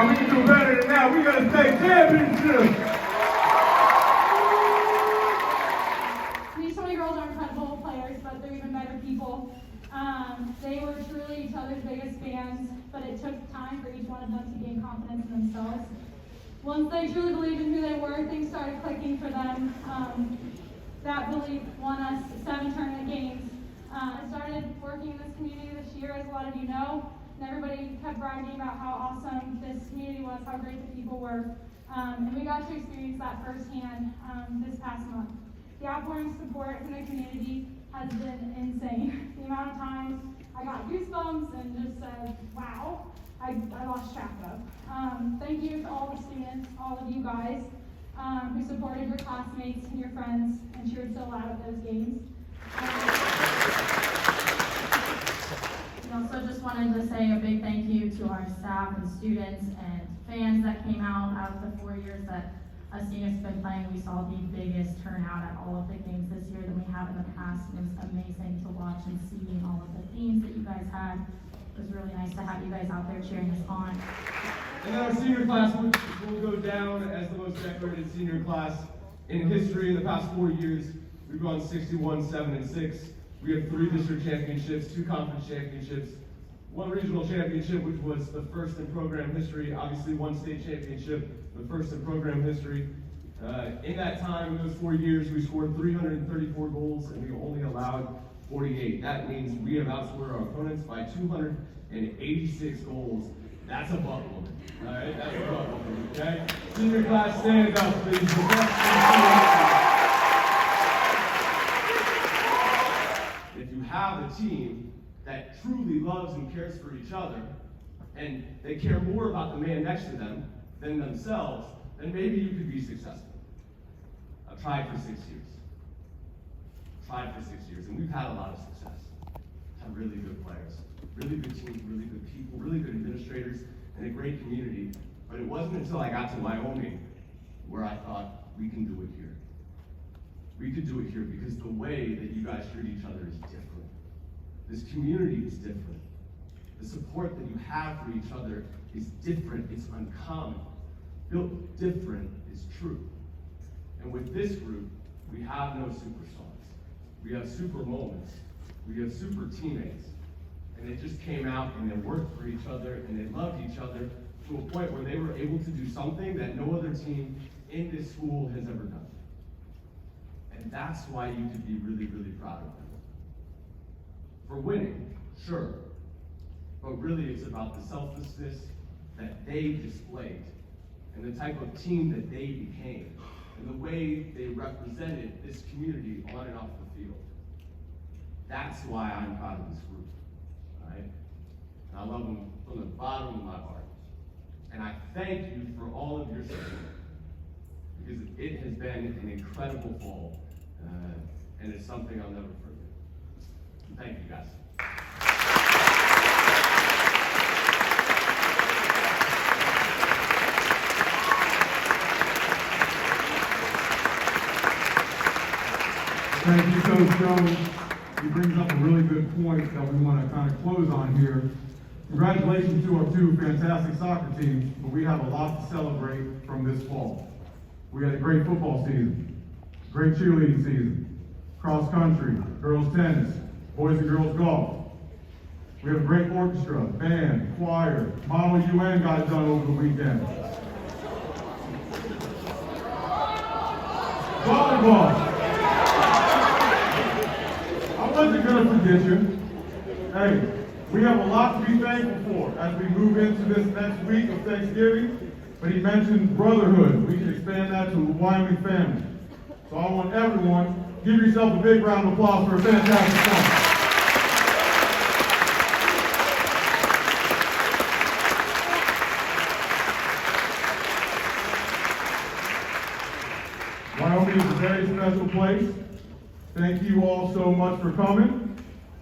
on, we can do better than that. We got a state championship. These 20 girls are incredible players, but they're even better people. They were truly each other's biggest fans, but it took time for each one of them to gain confidence in themselves. Once they truly believed in who they were, things started clicking for them. That belief won us 7 tournament games. I started working in this community this year, as a lot of you know, and everybody kept bragging about how awesome this community was, how great the people were. And we got to experience that firsthand this past month. The outpouring support from the community has been insane. The amount of times I got goosebumps and just said, wow, I lost track of. Thank you to all the students, all of you guys who supported your classmates and your friends and cheered so loud at those games. Also just wanted to say a big thank you to our staff and students and fans that came out of the 4 years that us seniors have been playing. We saw the biggest turnout at all of the games this year than we have in the past. It was amazing to watch and see all of the themes that you guys had. It was really nice to have you guys out there cheering us on. And our senior class will go down as the most decorated senior class in history. In the past 4 years, we've gone 61, 7, and 6. We have 3 district championships, 2 conference championships, 1 regional championship, which was the first in program history, obviously 1 state championship, the first in program history. In that time, in those 4 years, we scored 334 goals, and we only allowed 48. That means we have outscored our opponents by 286 goals. That's a butt woman, all right? That's a butt woman, okay? Senior class, stand up, please. If you have a team that truly loves and cares for each other, and they care more about the man next to them than themselves, then maybe you could be successful. I've tried for 6 years. And we've had a lot of success. Had really good players, really good teams, really good people, really good administrators, and a great community. But it wasn't until I got to Wyoming where I thought, we can do it here. We could do it here because the way that you guys treat each other is different. This community is different. The support that you have for each other is different, it's uncommon. Built different is true. And with this group, we have no superstars. We have super moments. We have super teammates. And they just came out and they worked for each other and they loved each other to a point where they were able to do something that no other team in this school has ever done. And that's why you could be really, really proud of them. For winning, sure. But really it's about the selflessness that they displayed and the type of team that they became and the way they represented this community on and off the field. That's why I'm proud of this group, all right? And I love them from the bottom of my heart. And I thank you for all of your support because it has been an incredible fall and it's something I'll never forget. Thank you, guys. Thank you, Coach Jones. He brings up a really good point that we want to kind of close on here. Congratulations to our 2 fantastic soccer teams, but we have a lot to celebrate from this fall. We had a great football season, great cheerleading season, cross country, girls tennis, boys and girls golf. We have a great orchestra, band, choir, Model UN got it done over the weekend. Volleyball. I wasn't going to forget you. Hey, we have a lot to be thankful for as we move into this next week of Thanksgiving. But he mentioned brotherhood. We can expand that to the Wyoming family. So I want everyone, give yourself a big round of applause for a fantastic song. Wyoming is a very special place. Thank you all so much for coming.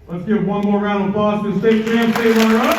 Let's give one more round of applause to the state champ, state runner-up.